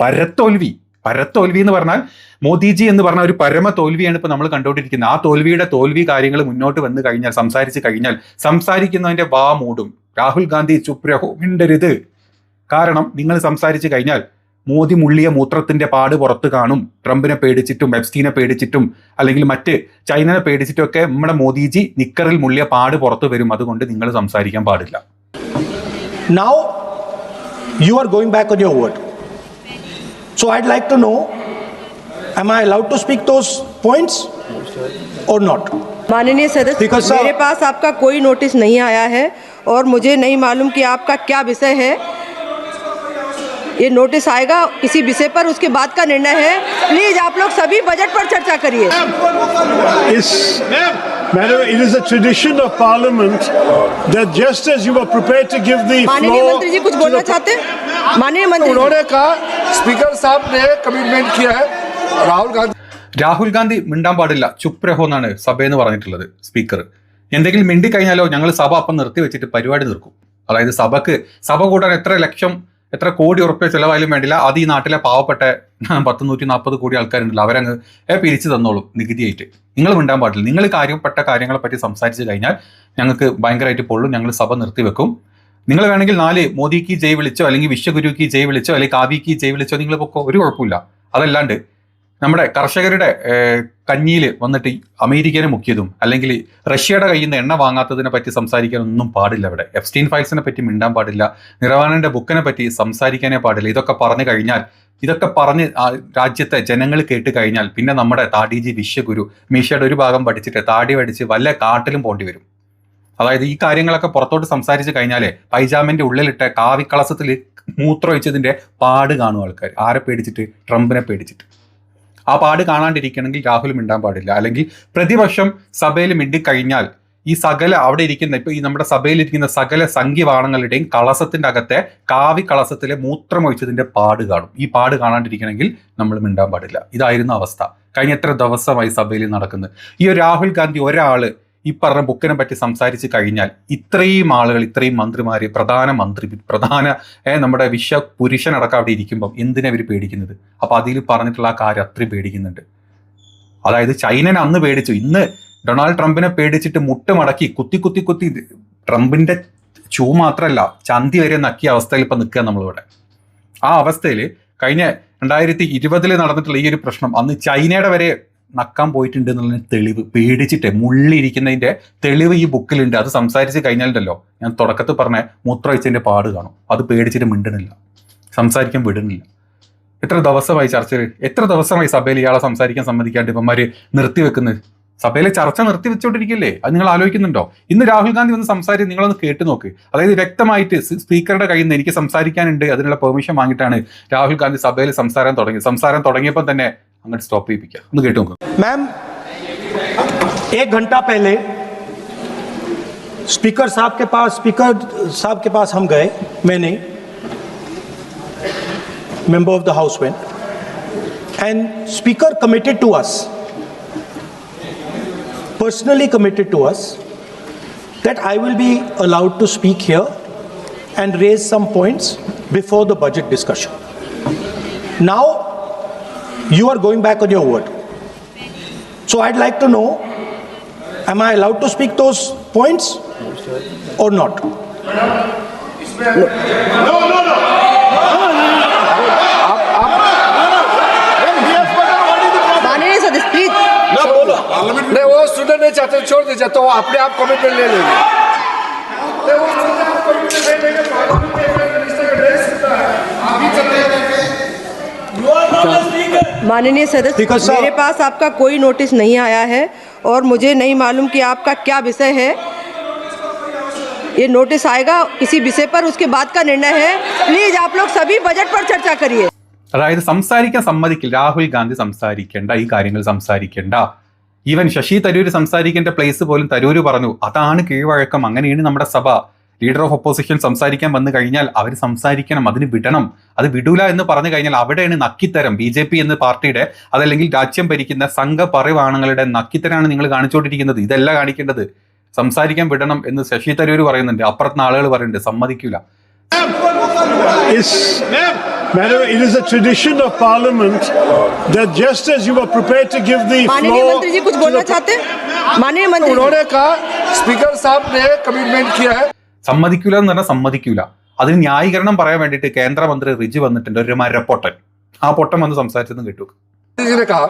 പരത്തോൽവി എന്ന് പറഞ്ഞാൽ മോദിജി എന്ന് പറഞ്ഞ ഒരു പരമ തോൽവിയാണ് ഇപ്പൊ നമ്മൾ കണ്ടുകൊണ്ടിരിക്കുന്നത്. ആ തോൽവി കാര്യങ്ങൾ മുന്നോട്ട് വന്നു കഴിഞ്ഞാൽ, സംസാരിച്ചു കഴിഞ്ഞാൽ സംസാരിക്കുന്നതിന്റെ വാ മൂടും. രാഹുൽ ഗാന്ധി ചുപ് രഹോ, മിണ്ടരുത്. കാരണം നിങ്ങൾ സംസാരിച്ചു കഴിഞ്ഞാൽ മോദി മുള്ളിയ മൂത്രത്തിന്റെ പാട് പുറത്ത് കാണും. ട്രംപിനെ പേടിച്ചിട്ടും എപ്സ്റ്റീനെ പേടിച്ചിട്ടും അല്ലെങ്കിൽ മറ്റ് ചൈനനെ പേടിച്ചിട്ടും ഒക്കെ നമ്മുടെ മോദിജി നിക്കറിൽ മുള്ളിയ പാട് പുറത്ത് വരും. അതുകൊണ്ട് നിങ്ങൾ സംസാരിക്കാൻ പാടില്ല. Now you are going back on your word. So I'd like to know, am I allowed to speak those points or not? माननीय सदस्य, मेरे पास आपका कोई नोटिस नहीं आया है और मुझे नहीं मालूम कि आपका क्या विषय है. ये नोटिस आएगा किसी विषय पर, उसके बाद का निर्णय है. प्लीज आप लोग सभी बजट पर चर्चा करिए. Madam, it is a tradition of Parliament that just as you were prepared to give the floor. माननीय मंत्री जी कुछ बोलना चाहते हैं? माननीय मंत्री, उन्होंने कहा स्पीकर साहब ने कमिटमेंट किया है. രാഹുൽ ഗാന്ധി മിണ്ടാൻ പാടില്ല, ചുപ് രഹോ എന്നാണ് സഭയെന്ന് പറഞ്ഞിട്ടുള്ളത് സ്പീക്കർ. എന്തെങ്കിലും മിണ്ടി കഴിഞ്ഞാലോ ഞങ്ങൾ സഭ അപ്പം നിർത്തി വെച്ചിട്ട് പരിപാടി നിർക്കും. അതായത് സഭ കൂട്ടാൻ എത്ര കോടി ഉറുപ്പ്യ ചിലവായാലും വേണ്ടില്ല, അത് ഈ നാട്ടിലെ പാവപ്പെട്ട 140 കോടി ആൾക്കാരുണ്ടല്ലോ, അവരങ്ങ് പിരിച്ചു തന്നോളും നികുതിയായിട്ട്. നിങ്ങൾ മിണ്ടാൻ പാടില്ല. നിങ്ങൾ കാര്യപ്പെട്ട കാര്യങ്ങളെ പറ്റി സംസാരിച്ചു കഴിഞ്ഞാൽ ഞങ്ങൾക്ക് ഭയങ്കരമായിട്ട് പൊള്ളും, ഞങ്ങൾ സഭ നിർത്തിവെക്കും. നിങ്ങൾ വേണമെങ്കിൽ 4 മോദിക്ക് ജയ് വിളിച്ചോ അല്ലെങ്കിൽ വിശ്വഗുരുക്ക് ജയ് വിളിച്ചോ അല്ലെങ്കിൽ കാവിക്ക് ജയ് വിളിച്ചോ നിങ്ങൾ പൊക്കോ, ഒരു കുഴപ്പമില്ല. അതല്ലാണ്ട് നമ്മുടെ കർഷകരുടെ കഞ്ഞിയിൽ വന്നിട്ട് അമേരിക്കനെ മുക്കിയതും അല്ലെങ്കിൽ റഷ്യയുടെ കയ്യിൽ നിന്ന് എണ്ണ വാങ്ങാത്തതിനെ പറ്റി സംസാരിക്കാനൊന്നും പാടില്ല. ഇവിടെ എപ്സ്റ്റീൻ ഫയൽസിനെ പറ്റി മിണ്ടാൻ പാടില്ല, നിറവാനന്റെ ബുക്കിനെ പറ്റി സംസാരിക്കാനേ പാടില്ല. ഇതൊക്കെ പറഞ്ഞ് രാജ്യത്തെ ജനങ്ങൾ കേട്ട് കഴിഞ്ഞാൽ പിന്നെ നമ്മുടെ താടിജി വിശ്വഗുരു മീശയുടെ ഒരു ഭാഗം പഠിച്ചിട്ട് താടി പഠിച്ച് വല്ല കാട്ടിലും പോണ്ടി വരും. അതായത് ഈ കാര്യങ്ങളൊക്കെ പുറത്തോട്ട് സംസാരിച്ച് കഴിഞ്ഞാലേ പൈജാമിന്റെ ഉള്ളിലിട്ട് കാവിക്കളസത്തിൽ മൂത്രമൊഴിച്ചതിന്റെ പാട് കാണും ആൾക്കാർ. ആരെ പേടിച്ചിട്ട്? ട്രംപിനെ പേടിച്ചിട്ട്. ആ പാട് കാണാണ്ടിരിക്കണമെങ്കിൽ രാഹുൽ മിണ്ടാൻ പാടില്ല. അല്ലെങ്കിൽ പ്രതിപക്ഷം സഭയിൽ മിണ്ടിക്കഴിഞ്ഞാൽ ഈ അവിടെ ഇരിക്കുന്ന ഇപ്പൊ ഈ നമ്മുടെ സഭയിലിരിക്കുന്ന സകല സംഖ്യവാണങ്ങളുടെയും കളസത്തിന്റെ അകത്തെ കാവിക്കളസത്തിലെ മൂത്രമൊഴിച്ചതിന്റെ പാട് കാണും. ഈ പാട് കാണാണ്ടിരിക്കണമെങ്കിൽ നമ്മൾ മിണ്ടാൻ പാടില്ല. ഇതായിരുന്നു അവസ്ഥ. കഴിഞ്ഞ എത്ര ദിവസമായി സഭയിൽ നടക്കുന്നത്. ഈ ഒരു രാഹുൽ ഗാന്ധി ഒരാള് ഈ പറഞ്ഞ ബുക്കിനെ പറ്റി സംസാരിച്ച് കഴിഞ്ഞാൽ ഇത്രയും ആളുകൾ, ഇത്രയും മന്ത്രിമാര്, പ്രധാന നമ്മുടെ പുരുഷനടക്കം അവിടെ ഇരിക്കുമ്പം എന്തിനാ ഇവർ പേടിക്കുന്നത്? അപ്പൊ അതിൽ പറഞ്ഞിട്ടുള്ള ആ കാര്യം അത്രയും പേടിക്കുന്നുണ്ട്. അതായത് ചൈനനെ അന്ന് പേടിച്ചു, ഇന്ന് ഡൊണാൾഡ് ട്രംപിനെ പേടിച്ചിട്ട് മുട്ട് മടക്കി കുത്തി ട്രംപിന്റെ ചൂ മാത്രമല്ല ചന്തി വരെ നക്കിയ അവസ്ഥയിൽ ഇപ്പൊ നിൽക്കുക നമ്മളിവിടെ. ആ അവസ്ഥയിൽ കഴിഞ്ഞ 2020 നടന്നിട്ടുള്ള ഈ ഒരു പ്രശ്നം അന്ന് ചൈനയുടെ വരെ നക്കാൻ പോയിട്ടുണ്ട് എന്നുള്ള തെളിവ്, പേടിച്ചിട്ട് മുള്ളിരിക്കുന്നതിന്റെ തെളിവ് ഈ ബുക്കിലുണ്ട്. അത് സംസാരിച്ച് കഴിഞ്ഞാലുണ്ടല്ലോ, ഞാൻ തുടക്കത്തിൽ പറഞ്ഞ മൂത്രമൊഴിച്ചതിന്റെ പാട് കാണും. അത് പേടിച്ചിട്ട് മിണ്ടണില്ല, സംസാരിക്കാൻ വിടുന്നില്ല. എത്ര ദിവസമായി ചർച്ചയിൽ, എത്ര ദിവസമായി സഭയിൽ ഇയാളെ സംസാരിക്കാൻ സമ്മതിക്കാണ്ട് ഇവന്മാര് നിർത്തിവെക്കുന്നത്? സഭയിലെ ചർച്ച നിർത്തിവെച്ചോണ്ടിരിക്കല്ലേ? അത് നിങ്ങൾ ആലോചിക്കുന്നുണ്ടോ? ഇന്ന് രാഹുൽ ഗാന്ധി ഒന്ന് സംസാരിച്ച് നിങ്ങളൊന്ന് കേട്ട് നോക്ക്. അതായത് വ്യക്തമായിട്ട് സ്പീക്കറുടെ കയ്യിൽ നിന്ന് എനിക്ക് സംസാരിക്കാനുണ്ട്, അതിനുള്ള പെർമിഷൻ വാങ്ങിയിട്ടാണ് രാഹുൽ ഗാന്ധി സഭയിൽ സംസാരം തുടങ്ങിയപ്പോൾ തന്നെ അങ്ങോട്ട് സ്റ്റോപ്പ് ചെയ്യിപ്പിക്കുക. ഒന്ന് കേട്ട് നോക്കുക. मैम, 1 घंटा पहले स्पीकर साहब के पास हम गए. मैंने member of the house went and speaker committed to us, personally committed to us, that I will be allowed to speak here and raise some points before the budget discussion. Now you are going back on your word. So I'd like to know, am I allowed to speak those points or not? No. माननीय सदस्य please. ना बोलो. नहीं, वो सुनना नहीं चाहते, छोड़ दीजिए. तो वो अपने आप कमिटमेंट ले लेंगे. माननीय सदस्य, मेरे पास आपका कोई नोटिस नहीं आया है और मुझे नहीं मालूम कि आपका क्या विषय है. ये नोटिस आएगा किसी विषय पर, उसके बाद का निर्णय है. प्लीज आप लोग सभी बजट पर चर्चा करिए. അതായത് സംസാരിക്കാൻ സമ്മതിക്കില്ല. രാഹുൽ ഗാന്ധി സംസാരിക്കേണ്ട, ഈ കാര്യങ്ങൾ സംസാരിക്കേണ്ട. ഈവൻ ശശി തരൂർ സംസാരിക്കേണ്ട പ്ലേസ് പോലും തരൂർ പറഞ്ഞു. അതാണ് കീഴ്വഴക്കം, അങ്ങനെയാണ് നമ്മുടെ സഭ. ലീഡർ ഓഫ് ഒപ്പോസിഷൻ സംസാരിക്കാൻ വന്നു കഴിഞ്ഞാൽ അവർ സംസാരിക്കണം, അതിന് വിടണം. അത് വിടൂല എന്ന് പറഞ്ഞു കഴിഞ്ഞാൽ അവിടെയാണ് നക്കിത്തരം. BJP എന്ന പാർട്ടിയുടെ അതല്ലെങ്കിൽ രാജ്യം ഭരിക്കുന്ന സംഘപരിവാണങ്ങളുടെ നക്കിത്തരാണ് നിങ്ങൾ കാണിച്ചുകൊണ്ടിരിക്കുന്നത്. ഇതല്ല കാണിക്കേണ്ടത്. സംസാരിക്കാൻ വിടണം എന്ന് ശശി തരൂർ പറയുന്നുണ്ട്, അപ്പുറത്തുനിന്ന് ആളുകൾ പറയുന്നുണ്ട്, സമ്മതിക്കൂല. Madam, it is a tradition of Parliament that just as you were prepared to give the माननीय floor मंत्री जी कुछ to बोलना the- चाहते हैं? माननीय मंत्री जी। उन्होंने कहा स्पीकर साहब ने कमिटमेंट किया है സമ്മതിക്കൂല എന്ന് പറഞ്ഞാൽ സമ്മതിക്കൂല. അതിന് ന്യായീകരണം പറയാൻ വേണ്ടിയിട്ട് കേന്ദ്രമന്ത്രി റിജി വന്നിട്ടുണ്ട്, ഒരു മരപ്പൊട്ടൻ. ആ പൊട്ടൻ വന്ന് സംസാരിച്ചതും കേട്ടു. जी ने कहा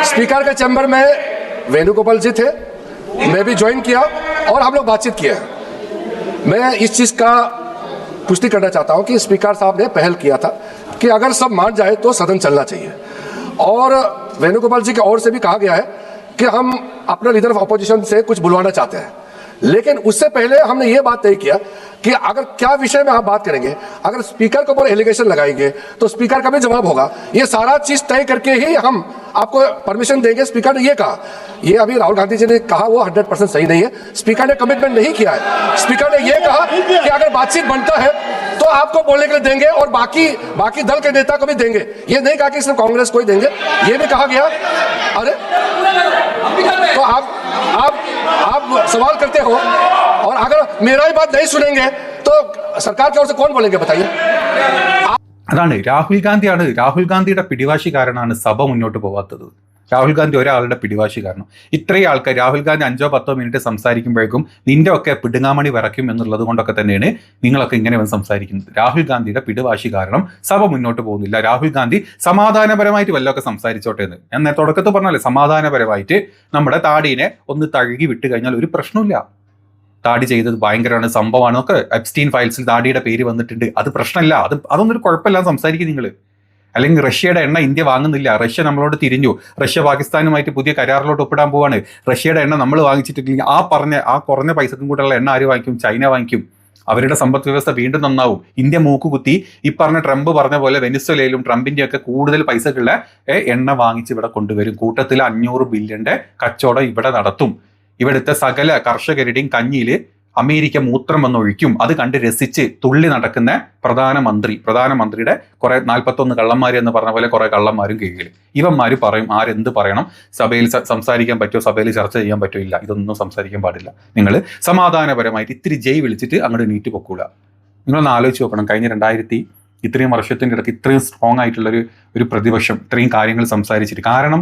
स्पीकर के चैम्बर में वेणुगोपाल जी थे, मैं भी ज्वाइन किया और हम लोग बातचीत किए हैं। मैं इस चीज का पुष्टि करना चाहता हूं कि स्पीकर साहब ने पहल किया था कि अगर सब मान जाए तो सदन चलना चाहिए, और वेणुगोपाल जी की ओर से भी कहा गया है कि हम अपने लीडर ऑफ अपोजिशन से कुछ बुलवाना चाहते हैं। लेकिन उससे पहले हमने ये बात तय किया कि अगर क्या विषय में आप बात करेंगे, अगर स्पीकर के ऊपर एलिगेशन लगाएंगे तो स्पीकर का भी जवाब होगा। ये सारा चीज तय करके ही हम आपको परमिशन देंगे। स्पीकर ने ये कहा, ये अभी राहुल गांधी जी ने कहा वो 100% सही नहीं है। स्पीकर ने कमिटमेंट नहीं किया है। स्पीकर ने ये कहा कि अगर बातचीत बनता है तो आपको बोलने के लिए देंगे और बाकी दल के नेता को भी देंगे। ये नहीं कहा कि सिर्फ कांग्रेस को ही देंगे, ये भी कहा गया। अरे तो आप सवाल करते हो, और अगर मेरा ही बात नहीं सुनेंगे तो सरकार की ओर से कौन बोलेंगे बताइए। അതാണ് രാഹുൽ ഗാന്ധിയുടെ പിടിവാശി കാരണമാണ് സഭ മുന്നോട്ട് പോകാത്തത്. രാഹുൽ ഗാന്ധി ഒരാളുടെ പിടിവാശി കാരണം. ഇത്രയും ആൾക്കാർ രാഹുൽ ഗാന്ധി 5-10 മിനിറ്റ് സംസാരിക്കുമ്പോഴേക്കും നിന്റെ ഒക്കെ പിടുങ്ങാമണി വിറയ്ക്കും എന്നുള്ളത് കൊണ്ടൊക്കെ തന്നെയാണ് നിങ്ങളൊക്കെ ഇങ്ങനെ വന്ന് സംസാരിക്കുന്നത്. രാഹുൽ ഗാന്ധിയുടെ പിടിവാശി കാരണം സഭ മുന്നോട്ട് പോകുന്നില്ല. രാഹുൽ ഗാന്ധി സമാധാനപരമായിട്ട് വല്ലതൊക്കെ സംസാരിച്ചോട്ടെ എന്ന് ഞാൻ തുടക്കത്തിൽ പറഞ്ഞാലേ, സമാധാനപരമായിട്ട് നമ്മുടെ താടീനെ ഒന്ന് തഴുകി വിട്ട് കഴിഞ്ഞാൽ ഒരു പ്രശ്നമില്ല. താടി ചെയ്തത് ഭയങ്കരമാണ്, സംഭവമാണ് ഒക്കെ എപ്സ്റ്റീൻ ഫയൽസിൽ താടിയുടെ പേര് വന്നിട്ടുണ്ട്, അത് പ്രശ്നമല്ല, അതൊന്നും ഒരു കുഴപ്പമില്ല സംസാരിക്കും നിങ്ങൾ. അല്ലെങ്കിൽ റഷ്യയുടെ എണ്ണ ഇന്ത്യ വാങ്ങുന്നില്ല, റഷ്യ നമ്മളോട് തിരിഞ്ഞു, റഷ്യ പാകിസ്ഥാനുമായിട്ട് പുതിയ കരാറിലോട്ട് ഒപ്പിടാൻ പോവാണ്, റഷ്യയുടെ എണ്ണ നമ്മൾ വാങ്ങിച്ചിട്ടില്ലെങ്കിൽ ആ കുറഞ്ഞ പൈസക്കും കൂടെയുള്ള എണ്ണ ആര് വാങ്ങിക്കും? ചൈന വാങ്ങിക്കും. അവരുടെ സമ്പദ് വ്യവസ്ഥ വീണ്ടും നന്നാവും. ഇന്ത്യ മൂക്കുകുത്തി ഈ പറഞ്ഞ ട്രംപ് പറഞ്ഞ പോലെ വെനിസ്വലയിലും ട്രംപിന്റെ ഒക്കെ കൂടുതൽ പൈസക്കുള്ള എണ്ണ വാങ്ങിച്ച് ഇവിടെ കൊണ്ടുവരും. കൂട്ടത്തിൽ 500 ബില്യന്റെ കച്ചവടം ഇവിടെ നടത്തും. ഇവിടുത്തെ സകല കർഷകരുടെയും കഞ്ഞിയിൽ അമേരിക്ക മൂത്രം വന്നൊഴിക്കും. അത് കണ്ട് രസിച്ച് തുള്ളി നടക്കുന്ന പ്രധാനമന്ത്രിയുടെ കുറെ 41 കള്ളന്മാർ എന്ന് പറഞ്ഞ പോലെ കുറെ കള്ളന്മാരും കീഴിൽ ഇവന്മാർ പറയും ആരെന്ത് പറയണം, സഭയിൽ സംസാരിക്കാൻ പറ്റുമോ, സഭയിൽ ചർച്ച ചെയ്യാൻ പറ്റുമോ, ഇല്ല, ഇതൊന്നും സംസാരിക്കാൻ പാടില്ല. നിങ്ങൾ സമാധാനപരമായിട്ട് ഇത്തിരി ജയ് വിളിച്ചിട്ട് അങ്ങോട്ട് നീറ്റ് പൊക്കൂല. നിങ്ങളൊന്ന് ആലോചിച്ച് നോക്കണം, കഴിഞ്ഞ ഇത്രയും വർഷത്തിൻ്റെ ഇടയ്ക്ക് ഇത്രയും സ്ട്രോങ് ആയിട്ടുള്ള ഒരു പ്രതിപക്ഷം ഇത്രയും കാര്യങ്ങൾ സംസാരിച്ചിട്ട്, കാരണം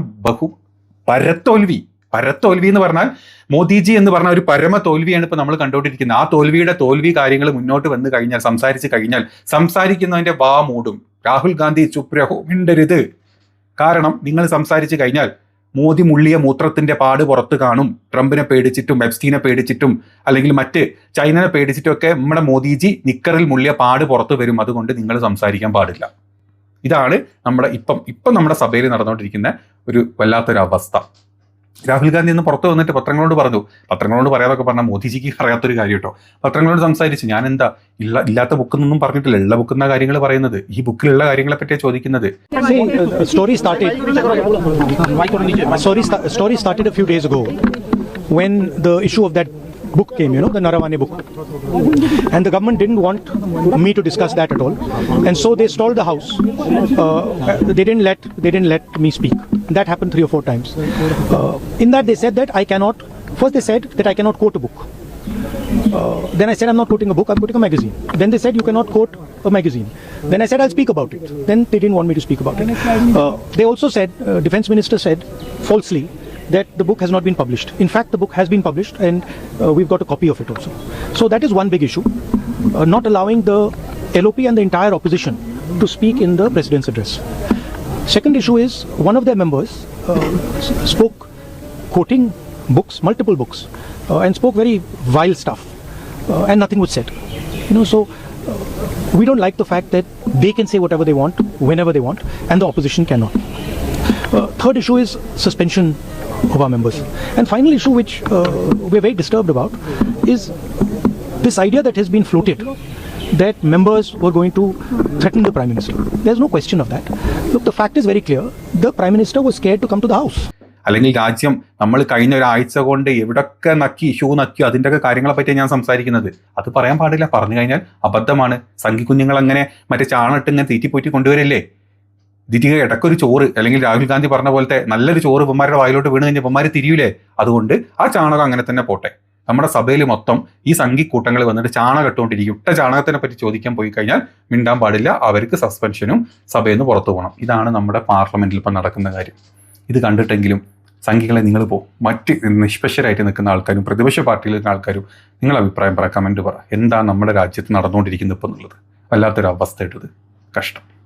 പരത്തോൽവി എന്ന് പറഞ്ഞാൽ മോദിജി എന്ന് പറഞ്ഞ ഒരു പരമ തോൽവിയാണ് ഇപ്പൊ നമ്മൾ കണ്ടുകൊണ്ടിരിക്കുന്നത്. ആ തോൽവി കാര്യങ്ങൾ മുന്നോട്ട് വന്നു കഴിഞ്ഞാൽ, സംസാരിച്ചു കഴിഞ്ഞാൽ സംസാരിക്കുന്നതിന്റെ വാ മൂടും. രാഹുൽ ഗാന്ധി ചുപ് രഹോ, മിണ്ടരുത്. കാരണം നിങ്ങൾ സംസാരിച്ചു കഴിഞ്ഞാൽ മോദി മുള്ളിയ മൂത്രത്തിന്റെ പാട് പുറത്ത് കാണും. ട്രംപിനെ പേടിച്ചിട്ടും എപ്സ്റ്റീനെ പേടിച്ചിട്ടും അല്ലെങ്കിൽ മറ്റ് ചൈനനെ പേടിച്ചിട്ടും ഒക്കെ നമ്മുടെ മോദിജി നിക്കറിൽ മുള്ളിയ പാട് പുറത്ത് വരും. അതുകൊണ്ട് നിങ്ങൾ സംസാരിക്കാൻ പാടില്ല. ഇതാണ് ഇപ്പം നമ്മുടെ സഭയിൽ നടന്നുകൊണ്ടിരിക്കുന്ന ഒരു വല്ലാത്തൊരു അവസ്ഥ. രാഹുൽ ഗാന്ധി ഇന്ന് പുറത്ത് വന്നിട്ട് പത്രങ്ങളോട് പറയാതൊക്കെ പറഞ്ഞാൽ മോദിജിക്ക് അറിയാത്തൊരു കാര്യം കേട്ടോ. പത്രങ്ങളോട് സംസാരിച്ച് ഞാൻ എന്താ ഇല്ലാത്ത ബുക്കെന്നൊന്നും പറഞ്ഞിട്ടില്ല, ഉള്ള ബുക്കുന്ന കാര്യങ്ങൾ പറയുന്നത്, ഈ ബുക്കിലുള്ള കാര്യങ്ങളെ പറ്റിയാണ് ചോദിക്കുന്നത്. Story started a few days ago when the issue of that book came, the Naravane book, and the government didn't want me to discuss that at all, and so they stalled the house. They didn't let me speak. That happened 3 or 4 times. In that they said that they said that I cannot quote a book. Then I said I'm not quoting a book, I'm quoting a magazine. Then they said you cannot quote a magazine. Then I said I'll speak about it. Then they didn't want me to speak about it. They also said, Defense Minister said falsely that the book has not been published. In fact, the book has been published, and we've got a copy of it also. So that is one big issue, not allowing the LOP and the entire opposition to speak in the President's address. Second issue is one of their members spoke quoting books, multiple books, and spoke very vile stuff, and nothing was said. So we don't like the fact that they can say whatever they want, whenever they want, and the opposition cannot. Third issue is suspension of our members. And final issue which we're very disturbed about is this idea that has been floated that members were going to threaten the Prime Minister. There's no question of that. Look, the fact is very clear. The Prime Minister was scared to come to the house. അല്ലെങ്കിൽ രാജ്യം നമ്മൾ കഴിഞ്ഞ ഒരാഴ്ച കൊണ്ട് എവിടൊക്കെ issue നക്കി അതിൻ്റെയൊക്കെ കാര്യങ്ങളെ പറ്റിയാണ് ഞാൻ സംസാരിക്കുന്നത്. അത് പറയാൻ പാടില്ല, പറഞ്ഞു കഴിഞ്ഞാൽ അബദ്ധമാണ്. സംഘിക്കുഞ്ഞുങ്ങൾ അങ്ങനെ മറ്റേ ചാണിട്ട് ഇങ്ങനെ തീറ്റിപ്പോറ്റി കൊണ്ടുവരല്ലേ. ഇടയ്ക്കൊരു ചോറ് അല്ലെങ്കിൽ രാഹുൽ ഗാന്ധി പറഞ്ഞ പോലത്തെ നല്ലൊരു ചോറ് ഇവന്മാരുടെ വായിലോട്ട് വീണ് കഴിഞ്ഞാൽ ഇവന്മാർ തിരിയൂലേ. അതുകൊണ്ട് ആ ചാണകം അങ്ങനെ തന്നെ പോട്ടെ. നമ്മുടെ സഭയിൽ മൊത്തം ഈ സംഘിക്കൂട്ടങ്ങൾ വന്നിട്ട് ചാണകം ഇട്ടുകൊണ്ടിരിക്കും. ഇട്ട ചാണകത്തിനെ പറ്റി ചോദിക്കാൻ പോയി കഴിഞ്ഞാൽ മിണ്ടാൻ പാടില്ല, അവർക്ക് സസ്പെൻഷനും, സഭയിൽ നിന്ന് പുറത്തു പോകണം. ഇതാണ് നമ്മുടെ പാർലമെന്റിൽ ഇപ്പം നടക്കുന്ന കാര്യം. ഇത് കണ്ടിട്ടെങ്കിലും സംഘികളെ നിങ്ങൾ മറ്റ് നിഷ്പക്ഷരായിട്ട് നിൽക്കുന്ന ആൾക്കാരും പ്രതിപക്ഷ പാർട്ടിയിൽ നിൽക്കുന്ന ആൾക്കാരും നിങ്ങളുടെ അഭിപ്രായം പറ, കമൻറ്റ് പറ. എന്താണ് നമ്മുടെ രാജ്യത്ത് നടന്നുകൊണ്ടിരിക്കുന്നത് ഇപ്പം എന്നുള്ളത്. വല്ലാത്തൊരു അവസ്ഥയായിട്ടത്. കഷ്ടം.